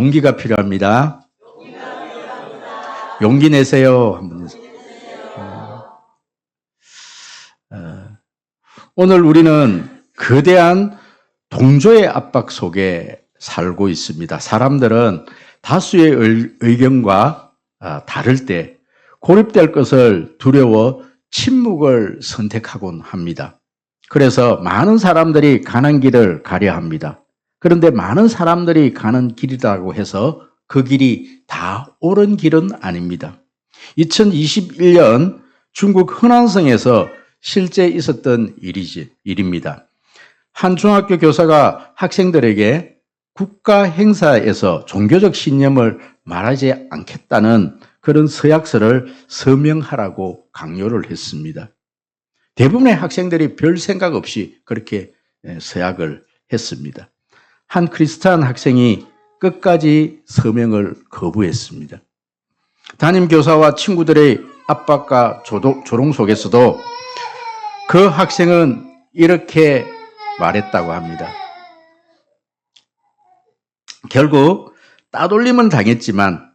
용기가 필요합니다. 용기 내세요. 한번 오늘 우리는 거대한 동조의 압박 속에 살고 있습니다. 사람들은 다수의 의견과 다를 때 고립될 것을 두려워 침묵을 선택하곤 합니다. 그래서 많은 사람들이 가는 길을 가려 합니다. 그런데 많은 사람들이 가는 길이라고 해서 그 길이 다 옳은 길은 아닙니다. 2021년 중국 허난성에서 실제 있었던 일입니다. 한 중학교 교사가 학생들에게 국가 행사에서 종교적 신념을 말하지 않겠다는 그런 서약서를 서명하라고 강요를 했습니다. 대부분의 학생들이 별 생각 없이 그렇게 서약을 했습니다. 한 크리스찬 학생이 끝까지 서명을 거부했습니다. 담임 교사와 친구들의 압박과 조롱 속에서도 그 학생은 이렇게 말했다고 합니다. 결국 따돌림은 당했지만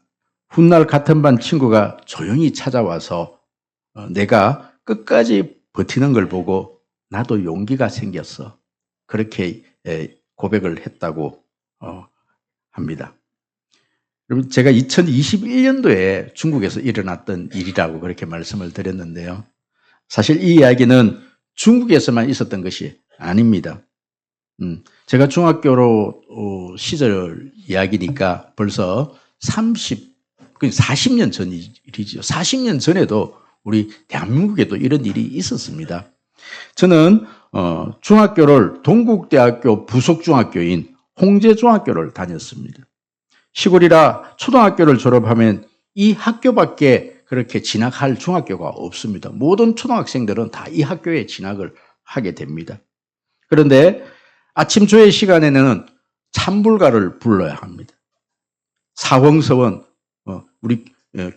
훗날 같은 반 친구가 조용히 찾아와서 내가 끝까지 버티는 걸 보고 나도 용기가 생겼어. 그렇게 고백을 했다고 합니다. 여러분, 제가 2021년도에 중국에서 일어났던 일이라고 그렇게 말씀을 드렸는데요. 사실 이 이야기는 중국에서만 있었던 것이 아닙니다. 제가 중학교로 시절 이야기니까 벌써 40년 전 일이죠. 40년 전에도 우리 대한민국에도 이런 일이 있었습니다. 저는 중학교를 동국대학교 부속중학교인 홍제중학교를 다녔습니다. 시골이라 초등학교를 졸업하면 이 학교밖에 그렇게 진학할 중학교가 없습니다. 모든 초등학생들은 다 이 학교에 진학을 하게 됩니다. 그런데 아침 조회 시간에는 찬불가를 불러야 합니다. 사홍서원, 우리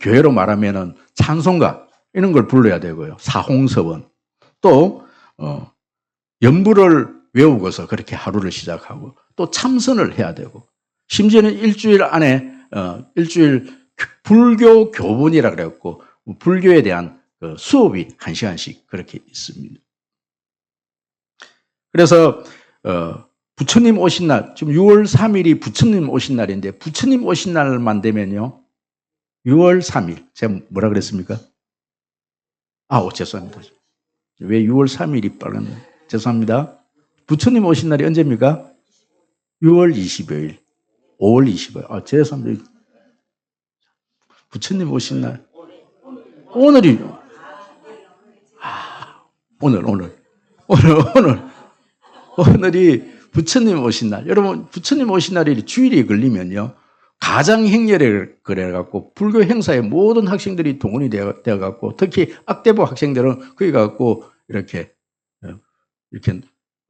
교회로 말하면은 찬송가 이런 걸 불러야 되고요. 사홍서원. 또 연부를 외우고서 그렇게 하루를 시작하고 또 참선을 해야 되고 심지어는 일주일 안에 일주일 불교 교본이라 그랬고 불교에 대한 수업이 1시간씩 그렇게 있습니다. 그래서 부처님 오신 날, 지금 6월 3일이 부처님 오신 날인데 부처님 오신 날만 되면요 6월 3일 제가 뭐라 그랬습니까? 죄송합니다. 왜 6월 3일이 빨랐나요? 죄송합니다. 부처님 오신 날이 언제입니까? 6월 25일, 5월 25일. 죄송합니다. 부처님 오신 날. 오늘이, 오늘이 부처님 오신 날. 여러분, 부처님 오신 날이 주일이 걸리면요. 가장행렬에 그래갖고, 불교 행사에 모든 학생들이 동원이 되어갖고, 특히 악대부 학생들은 거기 가갖고, 이렇게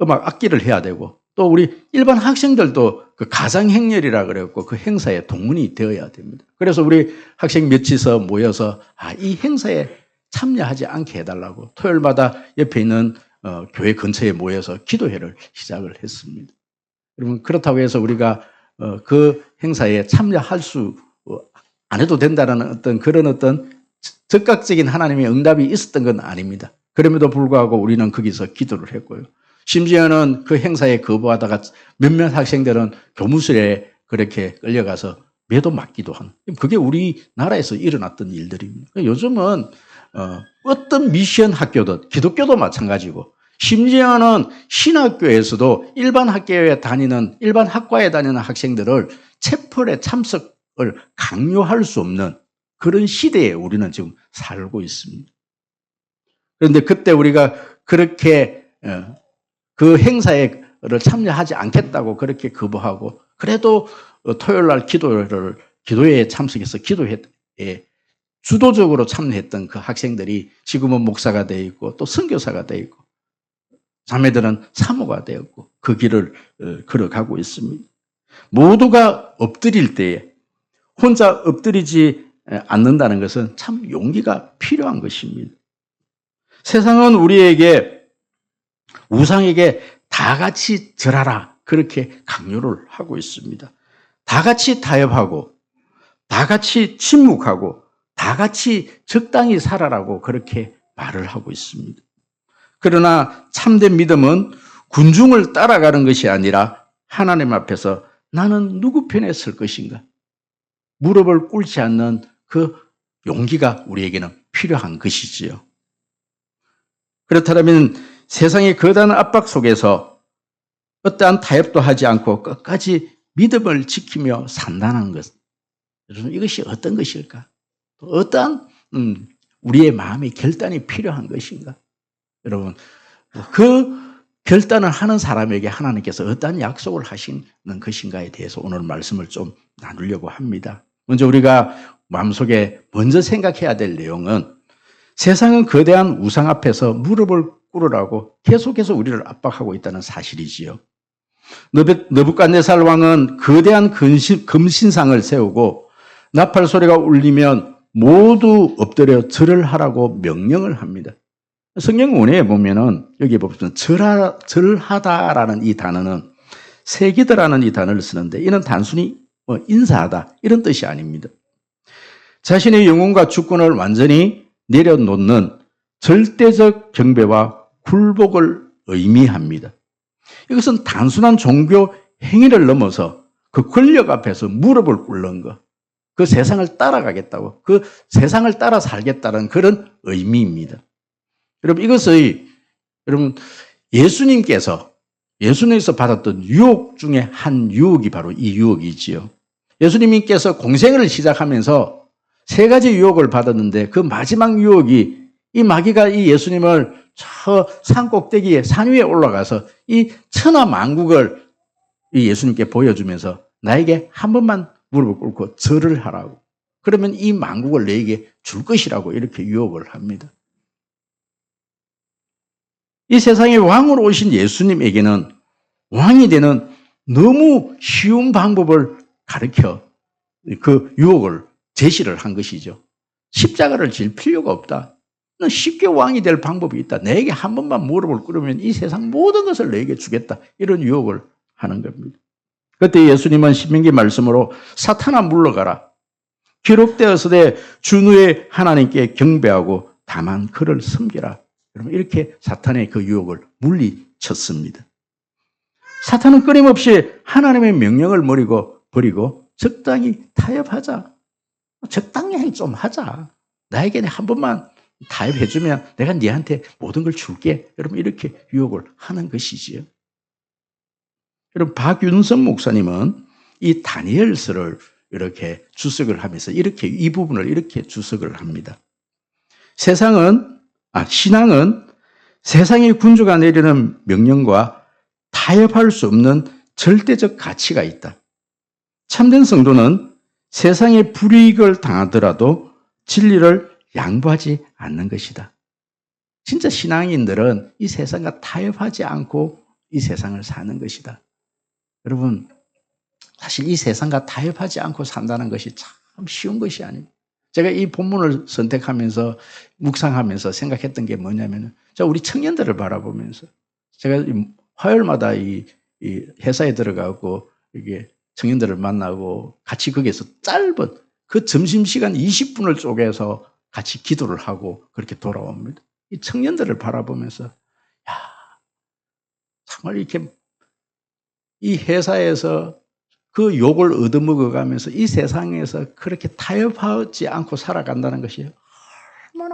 음악 악기를 해야 되고, 또 우리 일반 학생들도 그 가장행렬이라 그래갖고 그 행사에 동원이 되어야 됩니다. 그래서 우리 학생 몇이서 모여서 이 행사에 참여하지 않게 해달라고 토요일마다 옆에 있는 교회 근처에 모여서 기도회를 시작을 했습니다. 여러분, 그렇다고 해서 우리가 그 행사에 참여할 안 해도 된다는 그런 즉각적인 하나님의 응답이 있었던 건 아닙니다. 그럼에도 불구하고 우리는 거기서 기도를 했고요. 심지어는 그 행사에 거부하다가 몇몇 학생들은 교무실에 그렇게 끌려가서 매도 맞기도 한. 그게 우리나라에서 일어났던 일들입니다. 요즘은 어떤 미션 학교든 기독교도 마찬가지고 심지어는 신학교에서도 일반 학과에 다니는 학생들을 채플에 참석을 강요할 수 없는 그런 시대에 우리는 지금 살고 있습니다. 그런데 그때 우리가 그렇게 그 행사에 참여하지 않겠다고 그렇게 거부하고 그래도 토요일 날 기도회에 참석해서 기도회에 주도적으로 참여했던 그 학생들이 지금은 목사가 되어 있고 또 선교사가 되어 있고 자매들은 사모가 되었고 그 길을 걸어가고 있습니다. 모두가 엎드릴 때에 혼자 엎드리지 않는다는 것은 참 용기가 필요한 것입니다. 세상은 우리에게 우상에게 다 같이 절하라 그렇게 강요를 하고 있습니다. 다 같이 타협하고 다 같이 침묵하고 다 같이 적당히 살아라고 그렇게 말을 하고 있습니다. 그러나 참된 믿음은 군중을 따라가는 것이 아니라 하나님 앞에서 나는 누구 편에 설 것인가? 무릎을 꿇지 않는 그 용기가 우리에게는 필요한 것이지요. 그렇다면 세상의 거대한 압박 속에서 어떠한 타협도 하지 않고 끝까지 믿음을 지키며 산다는 것. 여러분, 이것이 어떤 것일까? 또 어떠한 우리의 마음의 결단이 필요한 것인가? 여러분, 그 결단을 하는 사람에게 하나님께서 어떠한 약속을 하시는 것인가에 대해서 오늘 말씀을 좀 나누려고 합니다. 먼저 우리가 마음속에 먼저 생각해야 될 내용은 세상은 거대한 우상 앞에서 무릎을 꿇으라고 계속해서 우리를 압박하고 있다는 사실이지요. 느부갓네살 왕은 거대한 금신상을 세우고 나팔 소리가 울리면 모두 엎드려 절을 하라고 명령을 합니다. 성경 원어에 보면은 여기 보면 절하다라는 이 단어는 새기다라는 이 단어를 쓰는데 이는 단순히 인사하다 이런 뜻이 아닙니다. 자신의 영혼과 주권을 완전히 내려놓는 절대적 경배와 굴복을 의미합니다. 이것은 단순한 종교 행위를 넘어서 그 권력 앞에서 무릎을 꿇는 것, 그 세상을 따라가겠다고, 그 세상을 따라 살겠다는 그런 의미입니다. 여러분, 이것의, 여러분, 예수님께서 받았던 유혹 중에 한 유혹이 바로 이 유혹이지요. 예수님께서 공생을 시작하면서 세 가지 유혹을 받았는데 그 마지막 유혹이 이 마귀가 이 예수님을 저 산 꼭대기에 산 위에 올라가서 이 천하 만국을 이 예수님께 보여주면서 나에게 한 번만 무릎을 꿇고 절을 하라고. 그러면 이 만국을 너에게 줄 것이라고 이렇게 유혹을 합니다. 이 세상의 왕으로 오신 예수님에게는 왕이 되는 너무 쉬운 방법을 가르쳐 그 유혹을 제시를 한 것이죠. 십자가를 질 필요가 없다. 쉽게 왕이 될 방법이 있다. 내게 한 번만 무릎을 꿇으면 이 세상 모든 것을 내게 주겠다. 이런 유혹을 하는 겁니다. 그때 예수님은 신명기 말씀으로 사탄아 물러가라. 기록되었으되 주의 하나님께 경배하고 다만 그를 섬기라. 여러분, 이렇게 사탄의 그 유혹을 물리쳤습니다. 사탄은 끊임없이 하나님의 명령을 버리고 적당히 타협하자. 적당히 좀 하자. 나에게 한 번만 타협해주면 내가 네한테 모든 걸 줄게. 여러분, 이렇게 유혹을 하는 것이지요. 여러분, 박윤선 목사님은 이 다니엘서를 이렇게 주석을 하면서 이 부분을 이렇게 주석을 합니다. 신앙은 세상의 군주가 내리는 명령과 타협할 수 없는 절대적 가치가 있다. 참된 성도는 세상의 불이익을 당하더라도 진리를 양보하지 않는 것이다. 진짜 신앙인들은 이 세상과 타협하지 않고 이 세상을 사는 것이다. 여러분, 사실 이 세상과 타협하지 않고 산다는 것이 참 쉬운 것이 아닙니다. 제가 이 본문을 선택하면서 묵상하면서 생각했던 게 뭐냐면, 우리 청년들을 바라보면서 제가 화요일마다 이 회사에 들어가고 이게 청년들을 만나고 같이 거기에서 짧은 그 점심시간 20분을 쪼개서 같이 기도를 하고 그렇게 돌아옵니다. 이 청년들을 바라보면서, 야, 정말 이렇게 이 회사에서 그 욕을 얻어먹어가면서 이 세상에서 그렇게 타협하지 않고 살아간다는 것이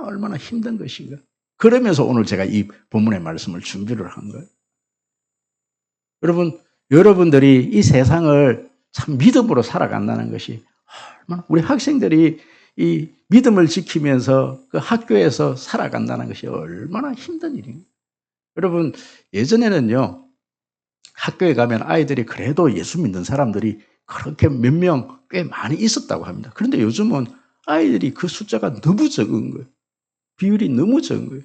얼마나 힘든 것인가. 그러면서 오늘 제가 이 본문의 말씀을 준비를 한 거예요. 여러분들이 이 세상을 참 믿음으로 살아간다는 것이 우리 학생들이 이 믿음을 지키면서 그 학교에서 살아간다는 것이 얼마나 힘든 일인가. 여러분, 예전에는요, 학교에 가면 아이들이 그래도 예수 믿는 사람들이 그렇게 몇 명 꽤 많이 있었다고 합니다. 그런데 요즘은 아이들이 그 숫자가 너무 적은 거예요. 비율이 너무 적은 거예요.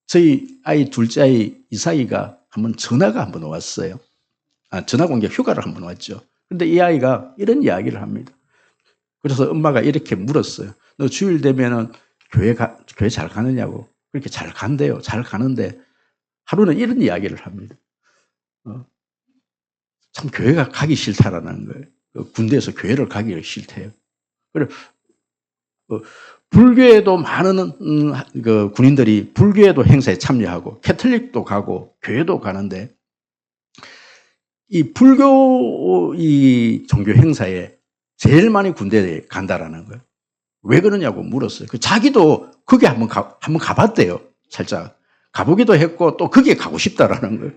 저희 아이 둘째 아이 이삭이가 전화가 한번 왔어요. 전화가 온 게 휴가를 한번 왔죠. 그런데 이 아이가 이런 이야기를 합니다. 그래서 엄마가 이렇게 물었어요. 너 주일 되면은 교회 잘 가느냐고. 그렇게 잘 간대요. 잘 가는데 하루는 이런 이야기를 합니다. 참 교회가 가기 싫다라는 거예요. 군대에서 교회를 가기를 싫대요. 그래, 불교에도 많은 그 군인들이 불교에도 행사에 참여하고 캐톨릭도 가고 교회도 가는데 이 불교 이 종교 행사에 제일 많이 군대에 간다라는 거예요. 왜 그러냐고 물었어요. 자기도 거기 한번 가봤대요. 살짝 가보기도 했고 또 거기에 가고 싶다라는 거예요.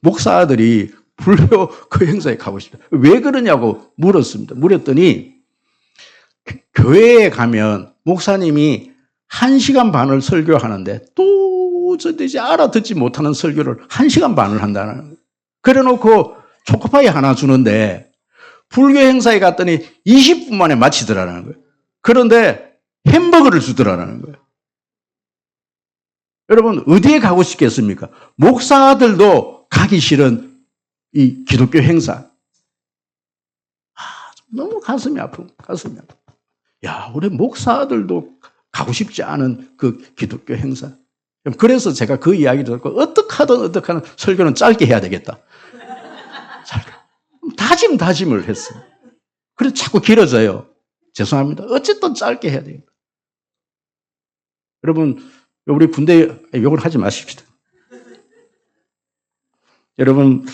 목사들이 불교 그 행사에 가고 싶다. 왜 그러냐고 물었습니다. 물었더니 교회에 가면 목사님이 1시간 반을 설교하는데 도저히 알아듣지 못하는 설교를 1시간 반을 한다는 거예요. 그래 놓고 초코파이 하나 주는데 불교 행사에 갔더니 20분 만에 마치더라는 거예요. 그런데 햄버거를 주더라는 거예요. 여러분 어디에 가고 싶겠습니까? 목사들도 가기 싫은 이 기독교 행사. 너무 가슴이 아픔. 야, 우리 목사들도 가고 싶지 않은 그 기독교 행사. 그래서 제가 그 이야기를 듣고 어떻게 하든 설교는 짧게 해야 되겠다. 다짐을 했어요. 그래서 자꾸 길어져요. 죄송합니다. 어쨌든 짧게 해야 되겠다. 여러분, 우리 군대 욕을 하지 마십시다. 여러분,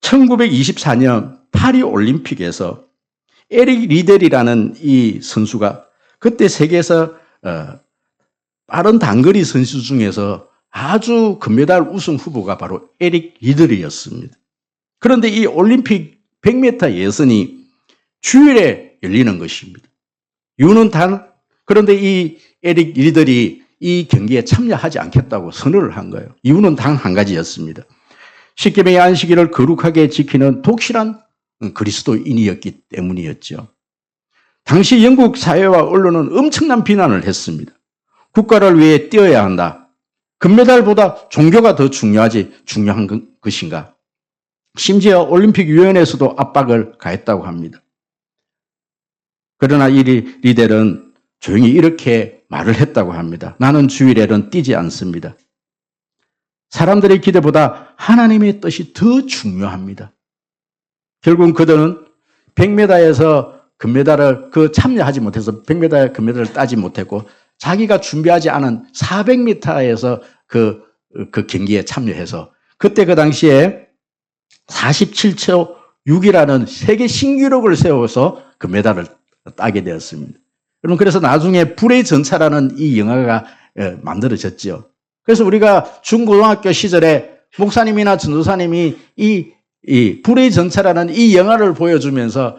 1924년 파리 올림픽에서 에릭 리델이라는 이 선수가 그때 세계에서 빠른 단거리 선수 중에서 아주 금메달 우승 후보가 바로 에릭 리델이었습니다. 그런데 이 올림픽 100m 예선이 주일에 열리는 것입니다. 이유는 그런데 이 에릭 리델이 이 경기에 참여하지 않겠다고 선언을 한 거예요. 이유는 단 한 가지였습니다. 십계명의 안식일을 거룩하게 지키는 독실한 그리스도인이었기 때문이었죠. 당시 영국 사회와 언론은 엄청난 비난을 했습니다. 국가를 위해 뛰어야 한다. 금메달보다 종교가 더 중요한 것인가? 심지어 올림픽위원회에서도 압박을 가했다고 합니다. 그러나 이 리델은 조용히 이렇게 말을 했다고 합니다. 나는 주일에는 뛰지 않습니다. 사람들의 기대보다 하나님의 뜻이 더 중요합니다. 결국 그들은 100m에서 금메달을 참여하지 못해서 100m 금메달을 따지 못했고 자기가 준비하지 않은 400m에서 그 경기에 참여해서 그때 그 당시에 47초 6이라는 세계 신기록을 세워서 그 메달을 따게 되었습니다. 여러분, 그래서 나중에 불의 전차라는 이 영화가 만들어졌죠. 그래서 우리가 중고등학교 시절에 목사님이나 전도사님이 이 불의 전차라는 이 영화를 보여주면서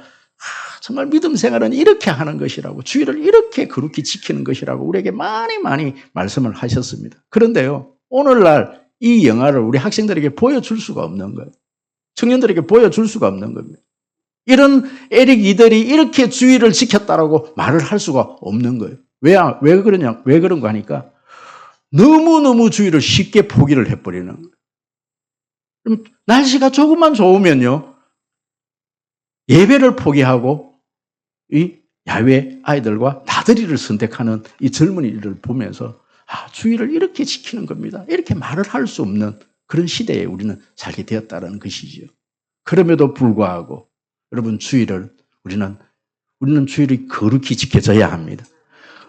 정말 믿음 생활은 이렇게 하는 것이라고, 주의를 이렇게 거룩히 지키는 것이라고 우리에게 많이 말씀을 하셨습니다. 그런데요, 오늘날 이 영화를 우리 학생들에게 보여줄 수가 없는 거예요. 청년들에게 보여줄 수가 없는 겁니다. 이런 에릭 리델이 이렇게 주의를 지켰다라고 말을 할 수가 없는 거예요. 왜 그런가 하니까 너무너무 주의를 쉽게 포기를 해버리는 거예요. 그럼 날씨가 조금만 좋으면요, 예배를 포기하고 이 야외 아이들과 나들이를 선택하는 이 젊은이들을 보면서 주의를 이렇게 지키는 겁니다. 이렇게 말을 할 수 없는 그런 시대에 우리는 살게 되었다는 것이지요. 그럼에도 불구하고 여러분, 우리는 주의를 거룩히 지켜져야 합니다.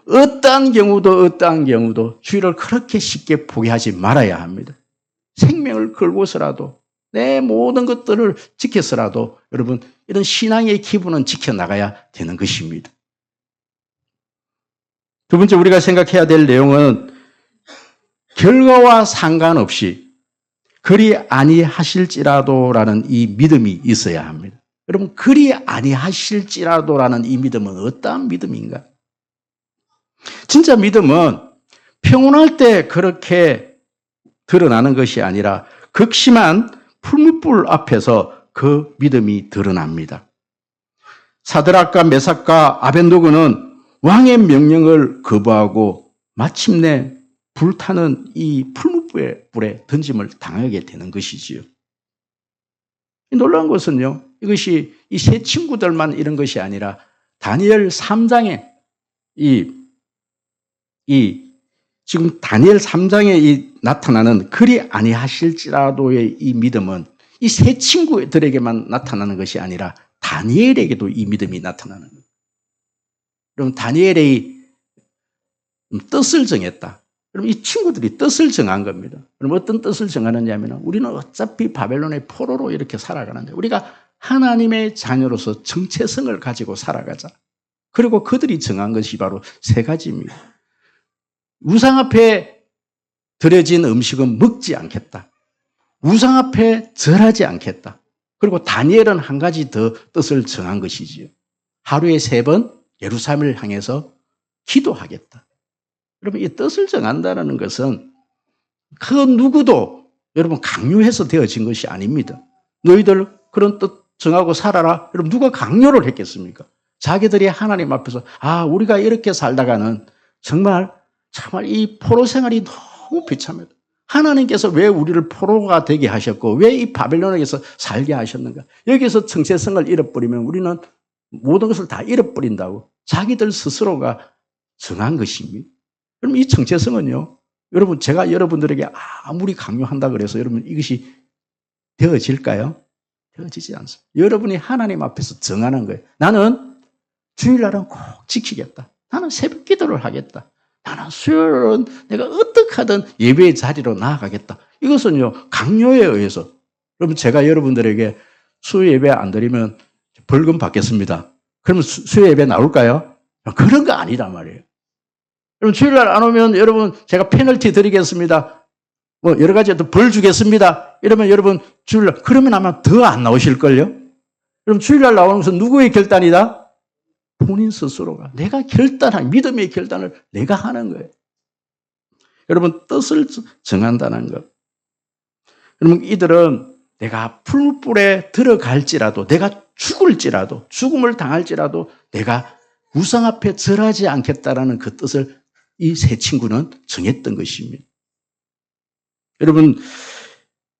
어떠한 경우도 주의를 그렇게 쉽게 포기하지 말아야 합니다. 생명을 걸고서라도 내 모든 것들을 지켜서라도 여러분, 이런 신앙의 기분은 지켜나가야 되는 것입니다. 두 번째 우리가 생각해야 될 내용은 결과와 상관없이 그리 아니하실지라도라는 이 믿음이 있어야 합니다. 여러분, 그리 아니하실지라도라는 이 믿음은 어떠한 믿음인가? 진짜 믿음은 평온할 때 그렇게 드러나는 것이 아니라 극심한 풀무불 앞에서 그 믿음이 드러납니다. 사드락과 메삭과 아벤노고는 왕의 명령을 거부하고 마침내 불타는 이 풀무불에 던짐을 당하게 되는 것이지요. 놀라운 것은요, 이것이 이 세 친구들만 이런 것이 아니라 다니엘 3장에 지금 다니엘 3장에 나타나는 그리 아니하실지라도의 이 믿음은 이 세 친구들에게만 나타나는 것이 아니라 다니엘에게도 이 믿음이 나타나는 거예요. 그럼 다니엘의 뜻을 정했다. 그럼 이 친구들이 뜻을 정한 겁니다. 그럼 어떤 뜻을 정하느냐면 우리는 어차피 바벨론의 포로로 이렇게 살아가는데 우리가 하나님의 자녀로서 정체성을 가지고 살아가자. 그리고 그들이 정한 것이 바로 세 가지입니다. 우상 앞에 드려진 음식은 먹지 않겠다. 우상 앞에 절하지 않겠다. 그리고 다니엘은 한 가지 더 뜻을 정한 것이지요. 하루에 3번 예루살렘을 향해서 기도하겠다. 여러분, 이 뜻을 정한다는 것은 그 누구도 여러분 강요해서 되어진 것이 아닙니다. 너희들 그런 뜻 정하고 살아라. 여러분, 누가 강요를 했겠습니까? 자기들이 하나님 앞에서 우리가 이렇게 살다가는 정말 이 포로 생활이 너무 비참해요. 하나님께서 왜 우리를 포로가 되게 하셨고 왜 이 바벨론에서 살게 하셨는가? 여기서 정체성을 잃어버리면 우리는 모든 것을 다 잃어버린다고 자기들 스스로가 정한 것입니다. 그럼 이 정체성은요, 여러분, 제가 여러분들에게 아무리 강요한다 그래서 여러분 이것이 되어질까요? 되어지지 않습니다. 여러분이 하나님 앞에서 정하는 거예요. 나는 주일날은 꼭 지키겠다. 나는 새벽 기도를 하겠다. 나는 수요일은 내가 어떻게 하든 예배의 자리로 나아가겠다. 이것은요, 강요에 의해서. 여러분, 제가 여러분들에게 수요 예배 안 드리면 벌금 받겠습니다. 그러면 수요 예배 나올까요? 그런 거 아니란 말이에요. 여러분, 주일날 안 오면 여러분, 제가 페널티 드리겠습니다. 뭐, 여러 가지 또 벌 주겠습니다. 이러면 여러분, 주일날, 그러면 아마 더 안 나오실걸요? 여러분, 주일날 나오는 것은 누구의 결단이다? 본인 스스로가. 내가 믿음의 결단을 내가 하는 거예요. 여러분, 뜻을 정한다는 것. 여러분, 이들은 내가 풀불에 들어갈지라도, 내가 죽을지라도, 죽음을 당할지라도 내가 우상 앞에 절하지 않겠다라는 그 뜻을 이 세 친구는 정했던 것입니다. 여러분,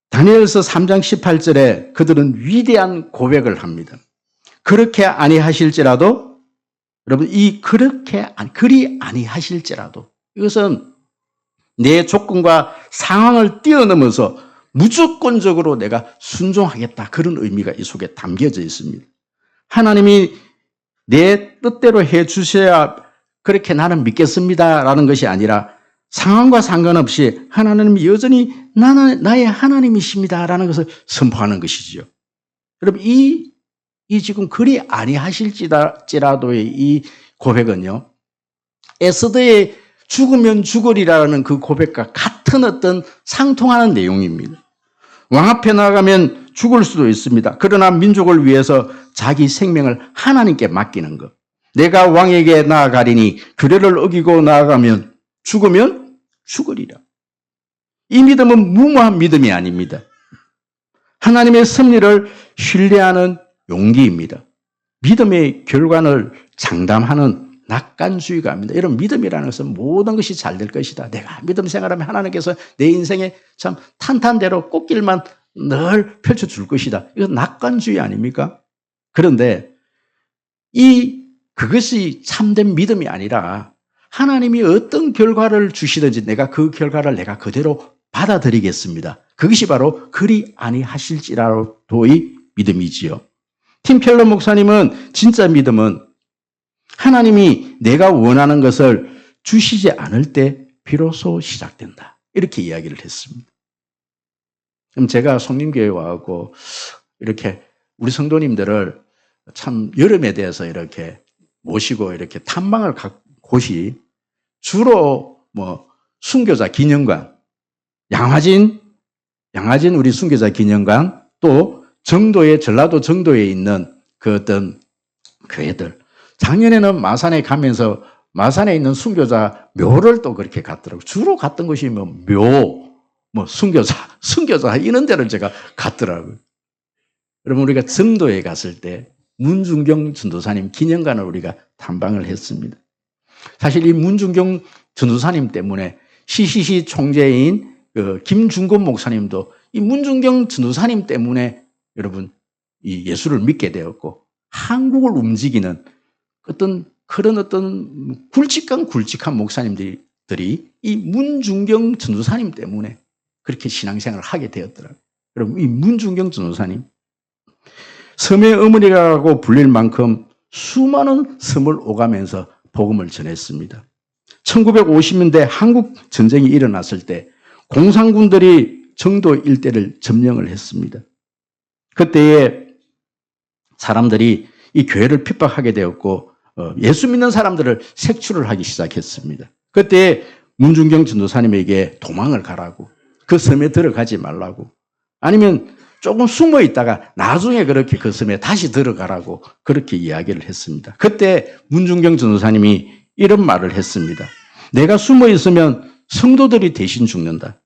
다니엘서 3장 18절에 그들은 위대한 고백을 합니다. 그렇게 아니하실지라도, 여러분, 그리 아니하실지라도, 이것은 내 조건과 상황을 뛰어넘어서 무조건적으로 내가 순종하겠다. 그런 의미가 이 속에 담겨져 있습니다. 하나님이 내 뜻대로 해 주셔야 그렇게 나는 믿겠습니다라는 것이 아니라 상황과 상관없이 하나님이 여전히 나의 하나님이십니다라는 것을 선포하는 것이지요. 여러분, 이 지금 그리 아니하실지라도의 이 고백은요, 에스더의 죽으면 죽으리라는 그 고백과 같은 어떤 상통하는 내용입니다. 왕 앞에 나가면 죽을 수도 있습니다. 그러나 민족을 위해서 자기 생명을 하나님께 맡기는 것. 내가 왕에게 나아가리니 규례를 어기고 나아가면 죽으면 죽으리라. 이 믿음은 무모한 믿음이 아닙니다. 하나님의 섭리를 신뢰하는 용기입니다. 믿음의 결과를 장담하는 낙관주의가 합니다. 이런 믿음이라는 것은 모든 것이 잘 될 것이다. 내가 믿음 생활하면 하나님께서 내 인생에 참 탄탄대로 꽃길만 늘 펼쳐줄 것이다. 이건 낙관주의 아닙니까? 그런데 그것이 참된 믿음이 아니라 하나님이 어떤 결과를 주시든지 내가 그 결과를 내가 그대로 받아들이겠습니다. 그것이 바로 그리 아니하실지라도의 믿음이지요. 팀 켈러 목사님은 진짜 믿음은 하나님이 내가 원하는 것을 주시지 않을 때 비로소 시작된다. 이렇게 이야기를 했습니다. 그럼 제가 성림교회에 와갖고 이렇게 우리 성도님들을 참 여름에 대해서 이렇게 모시고 이렇게 탐방을 간 곳이 주로 순교자 기념관, 양화진 우리 순교자 기념관, 또 전라도 정도에 있는 그 어떤 교회들. 작년에는 마산에 가면서 마산에 있는 순교자 묘를 또 그렇게 갔더라고요. 주로 갔던 곳이 묘, 순교자 이런 데를 제가 갔더라고요. 여러분, 우리가 정도에 갔을 때 문중경 전도사님 기념관을 우리가 탐방을 했습니다. 사실 이 문중경 전도사님 때문에 CCC 총재인 김중곤 목사님도 이 문중경 전도사님 때문에 여러분 이 예수를 믿게 되었고 한국을 움직이는 그런 어떤 굵직한 목사님들이 이 문중경 전도사님 때문에 그렇게 신앙생활을 하게 되었더라고요. 여러분, 이 문중경 전도사님 섬의 어머니라고 불릴 만큼 수많은 섬을 오가면서 복음을 전했습니다. 1950년대 한국 전쟁이 일어났을 때 공산군들이 정도 일대를 점령을 했습니다. 그때에 사람들이 이 교회를 핍박하게 되었고 예수 믿는 사람들을 색출을 하기 시작했습니다. 그때 문중경 전도사님에게 도망을 가라고, 그 섬에 들어가지 말라고, 아니면 조금 숨어 있다가 나중에 그렇게 그 섬에 다시 들어가라고 그렇게 이야기를 했습니다. 그때 문중경 전도사님이 이런 말을 했습니다. 내가 숨어 있으면 성도들이 대신 죽는다.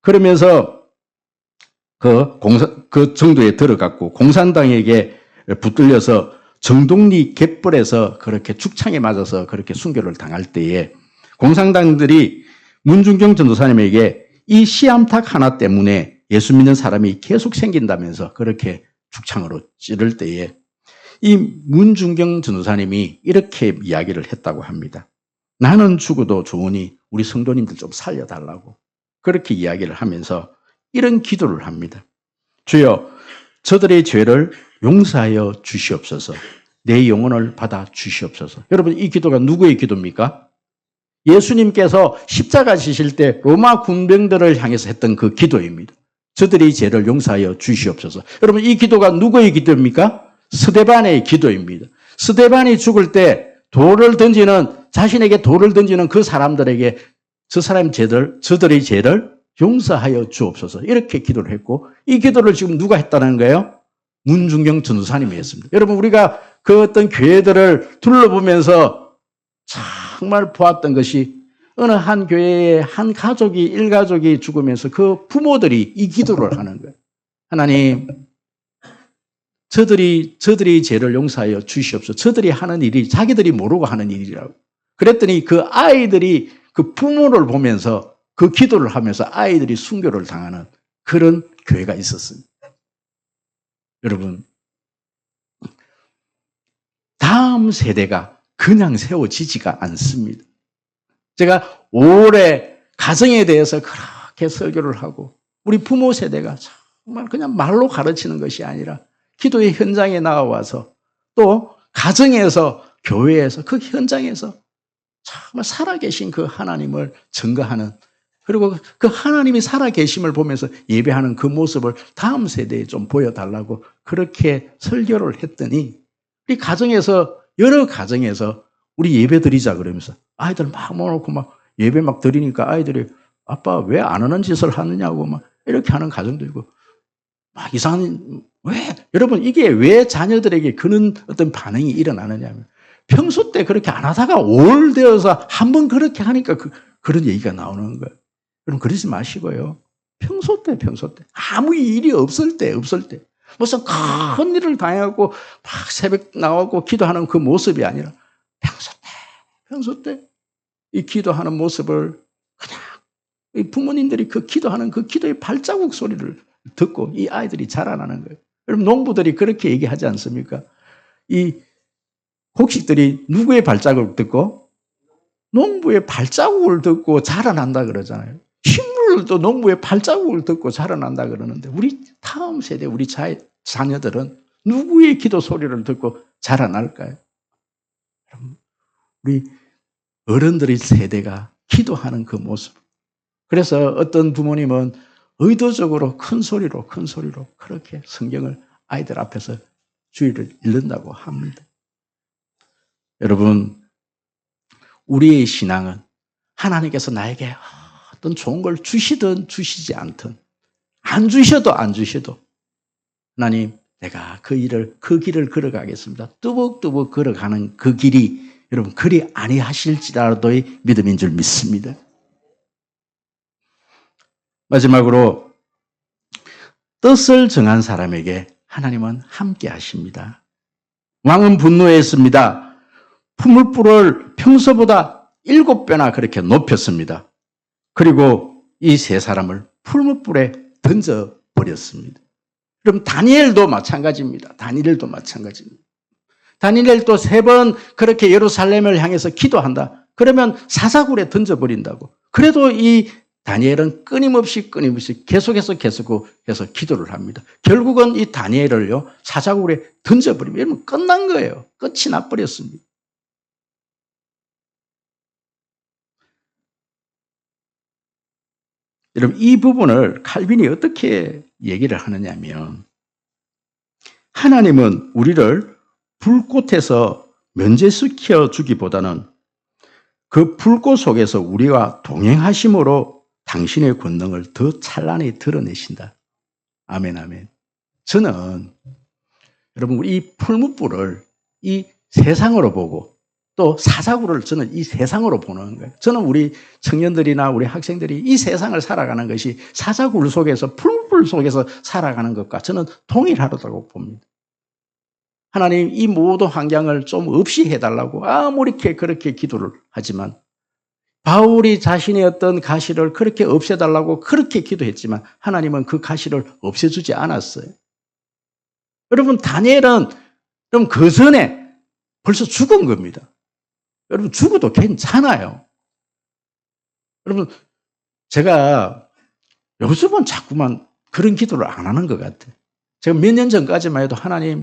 그러면서 그 정도에 들어갔고 공산당에게 붙들려서 정동리 갯벌에서 그렇게 죽창에 맞아서 그렇게 순교를 당할 때에 공산당들이 문중경 전도사님에게 이 시암탉 하나 때문에 예수 믿는 사람이 계속 생긴다면서 그렇게 죽창으로 찌를 때에 이 문중경 전도사님이 이렇게 이야기를 했다고 합니다. 나는 죽어도 좋으니 우리 성도님들 좀 살려달라고 그렇게 이야기를 하면서 이런 기도를 합니다. 주여, 저들의 죄를 용서하여 주시옵소서. 내 영혼을 받아 주시옵소서. 여러분, 이 기도가 누구의 기도입니까? 예수님께서 십자가 지실 때 로마 군병들을 향해서 했던 그 기도입니다. 저들의 죄를 용서하여 주시옵소서. 여러분, 이 기도가 누구의 기도입니까? 스데반의 기도입니다. 스데반이 죽을 때 자신에게 돌을 던지는 그 사람들에게 저 사람 저들의 죄를 용서하여 주옵소서. 이렇게 기도를 했고, 이 기도를 지금 누가 했다는 거예요? 문중경 전도사님이 했습니다. 여러분, 우리가 그 어떤 교회들을 둘러보면서 정말 보았던 것이 어느 한 교회에 한 가족이, 일가족이 죽으면서 그 부모들이 이 기도를 하는 거예요. 하나님, 저들이 죄를 용서하여 주시옵소서. 저들이 하는 일이 자기들이 모르고 하는 일이라고. 그랬더니 그 아이들이 그 부모를 보면서 그 기도를 하면서 아이들이 순교를 당하는 그런 교회가 있었습니다. 여러분, 다음 세대가 그냥 세워지지가 않습니다. 제가 오래 가정에 대해서 그렇게 설교를 하고 우리 부모 세대가 정말 그냥 말로 가르치는 것이 아니라 기도의 현장에 나와서 또 가정에서 교회에서 그 현장에서 정말 살아계신 그 하나님을 증거하는, 그리고 그 하나님이 살아계심을 보면서 예배하는 그 모습을 다음 세대에 좀 보여달라고 그렇게 설교를 했더니 우리 가정에서, 여러 가정에서 우리 예배 드리자 그러면서 아이들 막 모아놓고 막 예배 막 드리니까 아이들이 아빠 왜 안 하는 짓을 하느냐고 막 이렇게 하는 가정도 있고 막 이상한, 왜? 여러분, 이게 왜 자녀들에게 그런 어떤 반응이 일어나느냐면 평소 때 그렇게 안 하다가 오래되어서 한번 그렇게 하니까 그런 얘기가 나오는 거예요. 여러분, 그러지 마시고요. 평소 때 아무 일이 없을 때 무슨 큰 일을 당하고 막 새벽 나오고 기도하는 그 모습이 아니라 평소 때 이 기도하는 모습을 그냥 이 부모님들이 그 기도하는 그 기도의 발자국 소리를 듣고 이 아이들이 자라나는 거예요. 여러분, 농부들이 그렇게 얘기하지 않습니까? 이 곡식들이 누구의 발자국을 듣고? 농부의 발자국을 듣고 자라난다 그러잖아요. 식물들도 농부의 발자국을 듣고 자라난다 그러는데 우리 다음 세대, 우리 자녀들은 누구의 기도 소리를 듣고 자라날까요? 우리 어른들의 세대가 기도하는 그 모습. 그래서 어떤 부모님은 의도적으로 큰 소리로 그렇게 성경을 아이들 앞에서 주의를 읽는다고 합니다. 여러분, 우리의 신앙은 하나님께서 나에게 어떤 좋은 걸 주시든 주시지 않든 안 주셔도 하나님, 내가 그 길을 걸어가겠습니다. 뚜벅뚜벅 걸어가는 그 길이 여러분 그리 아니하실지라도의 믿음인 줄 믿습니다. 마지막으로 뜻을 정한 사람에게 하나님은 함께 하십니다. 왕은 분노했습니다. 풀무불을 평소보다 7배나 그렇게 높였습니다. 그리고 이 세 사람을 풀무불에 던져버렸습니다. 그럼 다니엘도 마찬가지입니다. 다니엘도 3번 그렇게 예루살렘을 향해서 기도한다. 그러면 사사굴에 던져버린다고. 그래도 이 다니엘은 끊임없이 계속해서 기도를 합니다. 결국은 이 다니엘을요, 사자굴에 던져버리면 이러면 끝난 거예요. 끝이 나버렸습니다. 여러분, 이 부분을 칼빈이 어떻게 얘기를 하느냐면, 하나님은 우리를 불꽃에서 면제시켜 주기보다는 그 불꽃 속에서 우리와 동행하심으로 당신의 권능을 더 찬란히 드러내신다. 아멘, 아멘. 저는 여러분, 이 풀무불을 이 세상으로 보고 또 사자굴을 저는 이 세상으로 보는 거예요. 저는 우리 청년들이나 우리 학생들이 이 세상을 살아가는 것이 사자굴 속에서 풀무불 속에서 살아가는 것과 저는 동일하다고 봅니다. 하나님, 이 모든 환경을 좀 없이 해달라고 아무리 그렇게 기도를 하지만, 바울이 자신의 어떤 가시를 그렇게 없애달라고 그렇게 기도했지만 하나님은 그 가시를 없애주지 않았어요. 여러분, 다니엘은 좀 그 전에 벌써 죽은 겁니다. 여러분, 죽어도 괜찮아요. 여러분, 제가 요즘은 자꾸만 그런 기도를 안 하는 것 같아요. 제가 몇 년 전까지만 해도 하나님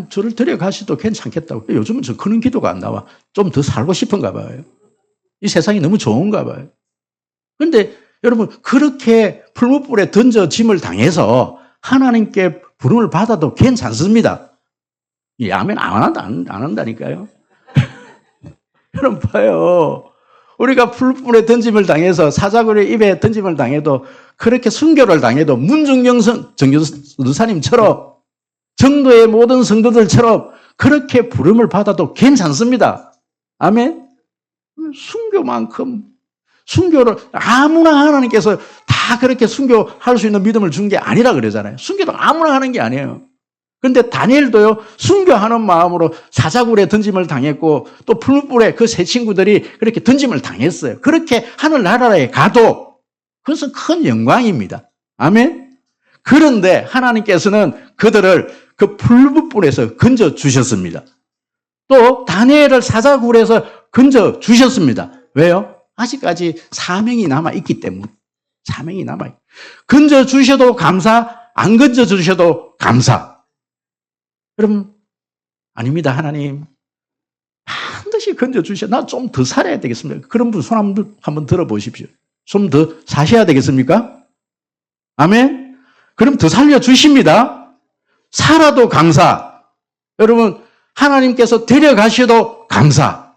저를 데려가셔도 괜찮겠다고. 요즘은 저 그런 기도가 안 나와. 좀 더 살고 싶은가 봐요. 이 세상이 너무 좋은가 봐요. 그런데 여러분, 그렇게 풀무불에 던져짐을 당해서 하나님께 부름을 받아도 괜찮습니다. 이 아멘 안 한다니까요. 여러분 봐요. 우리가 풀무불에 던짐을 당해서 사자굴의 입에 던짐을 당해도 그렇게 순교를 당해도 정교사님처럼 정도의 모든 성도들처럼 그렇게 부름을 받아도 괜찮습니다. 아멘. 순교를 아무나 하나님께서 다 그렇게 순교할 수 있는 믿음을 준 게 아니라 그러잖아요. 순교도 아무나 하는 게 아니에요. 그런데 다니엘도요, 순교하는 마음으로 사자굴에 던짐을 당했고 또 풀무불에 그 세 친구들이 그렇게 던짐을 당했어요. 그렇게 하늘나라에 가도 그것은 큰 영광입니다. 아멘. 그런데 하나님께서는 그들을 그 풀무불에서 건져 주셨습니다. 또 다니엘을 사자굴에서 건져 주셨습니다. 왜요? 아직까지 사명이 남아있기 때문에. 사명이 남아있기. 건져 주셔도 감사, 안 건져 주셔도 감사. 여러분, 아닙니다. 하나님 반드시 건져 주셔. 나 좀 더 살아야 되겠습니다. 그런 분 손 한번 들어보십시오. 좀 더 사셔야 되겠습니까? 아멘. 그럼 더 살려주십니다. 살아도 감사. 여러분, 하나님께서 데려가셔도 감사.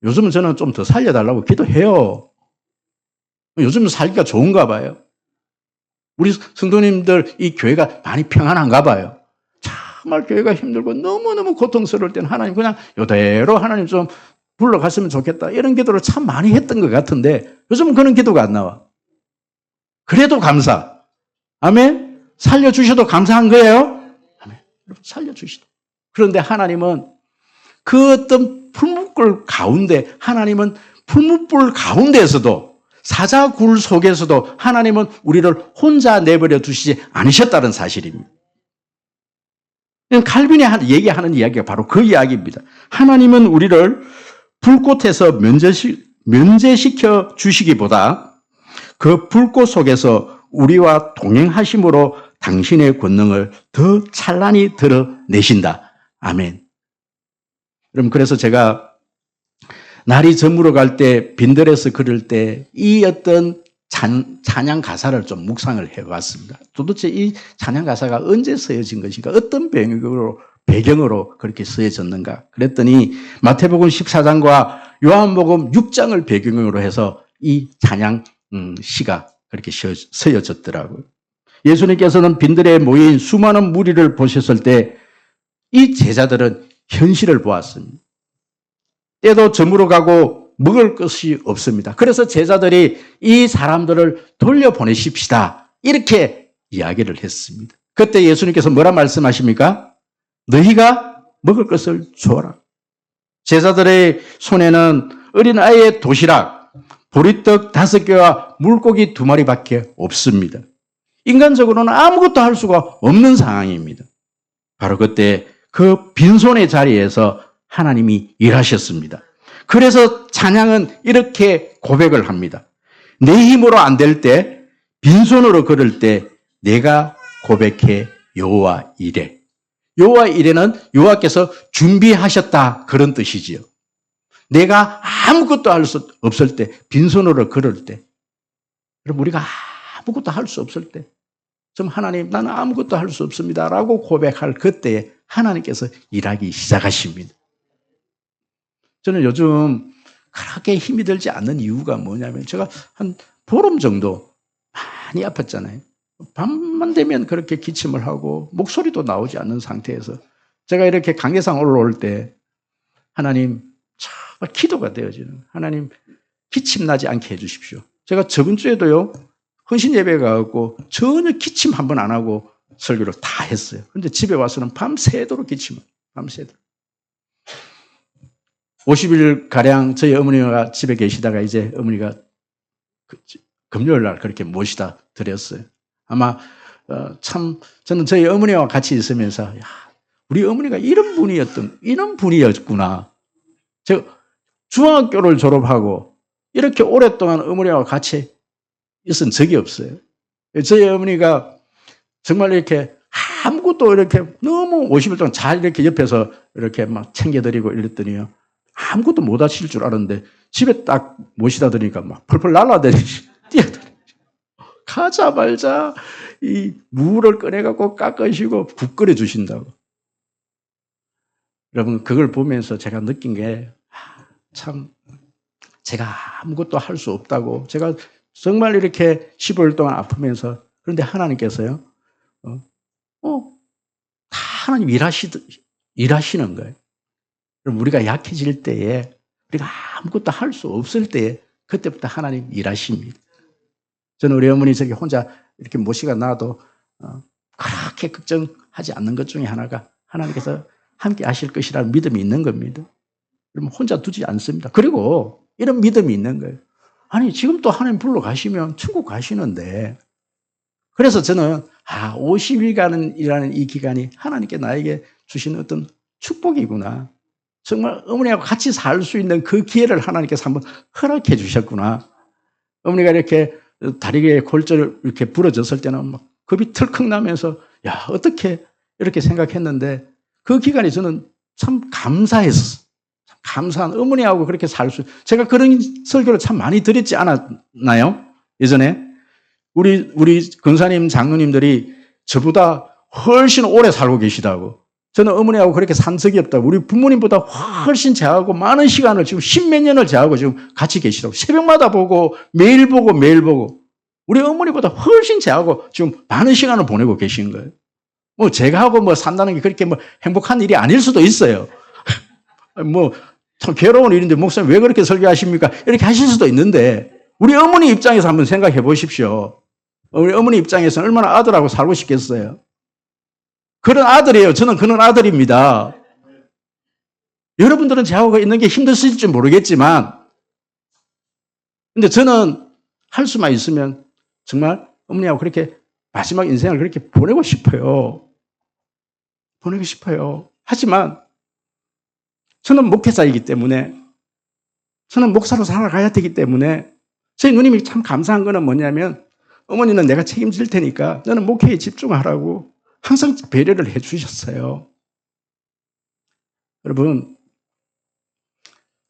요즘은 저는 좀 더 살려달라고 기도해요. 요즘은 살기가 좋은가 봐요. 우리 성도님들 이 교회가 많이 평안한가 봐요. 정말 교회가 힘들고 너무너무 고통스러울 때는 하나님 그냥 이대로 하나님 좀 불러갔으면 좋겠다. 이런 기도를 참 많이 했던 것 같은데 요즘은 그런 기도가 안 나와. 그래도 감사. 아멘. 살려주셔도 감사한 거예요. 아멘. 살려주시도. 그런데 하나님은 그 어떤 풀무불 가운데, 하나님은 풀무불 가운데에서도 사자굴 속에서도 하나님은 우리를 혼자 내버려 두시지 않으셨다는 사실입니다. 칼빈이 얘기하는 이야기가 바로 그 이야기입니다. 하나님은 우리를 불꽃에서 면제시켜 주시기보다 그 불꽃 속에서 우리와 동행하심으로 당신의 권능을 더 찬란히 드러내신다. 아멘. 여러분, 그래서 제가 날이 저물어 갈 때, 빈들에서 걸을 때 이 어떤 찬양 가사를 좀 묵상을 해봤습니다. 도대체 이 찬양 가사가 언제 쓰여진 것인가? 어떤 배경으로 그렇게 쓰여졌는가? 그랬더니 마태복음 14장과 요한복음 6장을 배경으로 해서 이 찬양 시가 그렇게 쓰여졌더라고요. 예수님께서는 빈들에 모인 수많은 무리를 보셨을 때 이 제자들은 현실을 보았습니다. 때도 저물어 가고 먹을 것이 없습니다. 그래서 제자들이 이 사람들을 돌려보내십시다. 이렇게 이야기를 했습니다. 그때 예수님께서 뭐라 말씀하십니까? 너희가 먹을 것을 주어라. 제자들의 손에는 어린아이의 도시락, 보리떡 5개와 물고기 2마리밖에 없습니다. 인간적으로는 아무것도 할 수가 없는 상황입니다. 바로 그때 그 빈손의 자리에서 하나님이 일하셨습니다. 그래서 찬양은 이렇게 고백을 합니다. 내 힘으로 안 될 때, 빈손으로 걸을 때 내가 고백해 여호와 이레. 여호와 이레는 여호와께서 준비하셨다 그런 뜻이지요. 내가 아무것도 할 수 없을 때, 빈손으로 걸을 때, 여러분 우리가 아무것도 할 수 없을 때, 좀 하나님 나는 아무것도 할 수 없습니다라고 고백할 그때에 하나님께서 일하기 시작하십니다. 저는 요즘 그렇게 힘이 들지 않는 이유가 뭐냐면 제가 한 보름 정도 많이 아팠잖아요. 밤만 되면 그렇게 기침을 하고 목소리도 나오지 않는 상태에서 제가 이렇게 강계상 올라올 때 하나님 정말 기도가 되어지는 하나님 기침 나지 않게 해주십시오. 제가 저번 주에도요 헌신 예배 가고 전혀 기침 한 번 안 하고 설교를 다 했어요. 그런데 집에 와서는 밤새도록 기침을 밤새도록 50일 가량 저희 어머니가 집에 계시다가 이제 어머니가 금요일 날 그렇게 모시다 드렸어요. 아마 참 저는 저희 어머니와 같이 있으면서 야, 우리 어머니가 이런 분이었구나. 제가 중학교를 졸업하고 이렇게 오랫동안 어머니와 같이 있은 적이 없어요. 저희 어머니가 정말 이렇게 아무것도 이렇게 너무 50일 동안 잘 이렇게 옆에서 이렇게 막 챙겨드리고 이랬더니요. 아무것도 못 하실 줄 알았는데 집에 딱 모시다 드리니까 막 펄펄 날아다니시, 뛰어다니시. 가자마자 이 무를 꺼내갖고 깎으시고 국 끓여주신다고. 여러분, 그걸 보면서 제가 느낀 게 참 제가 아무것도 할 수 없다고. 제가 정말 이렇게 15일 동안 아프면서 그런데 하나님께서요, 다 하나님 일하시는 거예요. 그럼 우리가 약해질 때에, 우리가 아무것도 할 수 없을 때에, 그때부터 하나님 일하십니다. 저는 우리 어머니 저기 혼자 이렇게 모시가 나도 그렇게 걱정하지 않는 것 중에 하나가 하나님께서 함께 하실 것이라는 믿음이 있는 겁니다. 그러면 혼자 두지 않습니다. 그리고 이런 믿음이 있는 거예요. 아니, 지금 또 하나님 불러 가시면 천국 가시는데. 그래서 저는 50일간이라는 이 기간이 하나님께 나에게 주시는 어떤 축복이구나. 정말 어머니하고 같이 살 수 있는 그 기회를 하나님께서 한번 허락해 주셨구나. 어머니가 이렇게 다리에 골절을 이렇게 부러졌을 때는 막 겁이 털컥 나면서 야, 어떻게 이렇게 생각했는데 그 기간이 저는 참 감사했었어요. 감사한 어머니하고 그렇게 살 수, 제가 그런 설교를 참 많이 드렸지 않았나요? 예전에 우리 권사님 장로님들이 저보다 훨씬 오래 살고 계시다고. 저는 어머니하고 그렇게 산 적이 없다고. 우리 부모님보다 훨씬 제하고 많은 시간을 지금 10몇 년을 제하고 지금 같이 계시다고. 새벽마다 보고 매일 보고 우리 어머니보다 훨씬 제하고 지금 많은 시간을 보내고 계신 거예요. 뭐 제가 하고 뭐 산다는 게 그렇게 뭐 행복한 일이 아닐 수도 있어요. 뭐 참 괴로운 일인데 목사님 왜 그렇게 설교하십니까? 이렇게 하실 수도 있는데 우리 어머니 입장에서 한번 생각해 보십시오. 우리 어머니 입장에서는 얼마나 아들하고 살고 싶겠어요. 그런 아들이에요. 저는 그런 아들입니다. 여러분들은 저하고 있는 게 힘드실지 모르겠지만 근데 저는 할 수만 있으면 정말 어머니하고 그렇게 마지막 인생을 그렇게 보내고 싶어요. 보내고 싶어요. 하지만 저는 목회자이기 때문에 저는 목사로 살아가야 되기 때문에 저희 누님이 참 감사한 거는 뭐냐면 어머니는 내가 책임질 테니까 너는 목회에 집중하라고 항상 배려를 해 주셨어요. 여러분,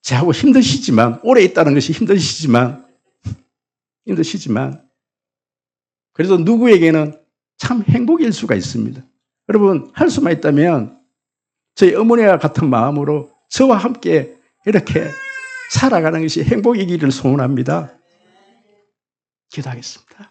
저하고 힘드시지만 오래 있다는 것이 힘드시지만 그래도 누구에게는 참 행복일 수가 있습니다. 여러분, 할 수만 있다면 저희 어머니와 같은 마음으로 저와 함께 이렇게 살아가는 것이 행복이기를 소원합니다. 기도하겠습니다.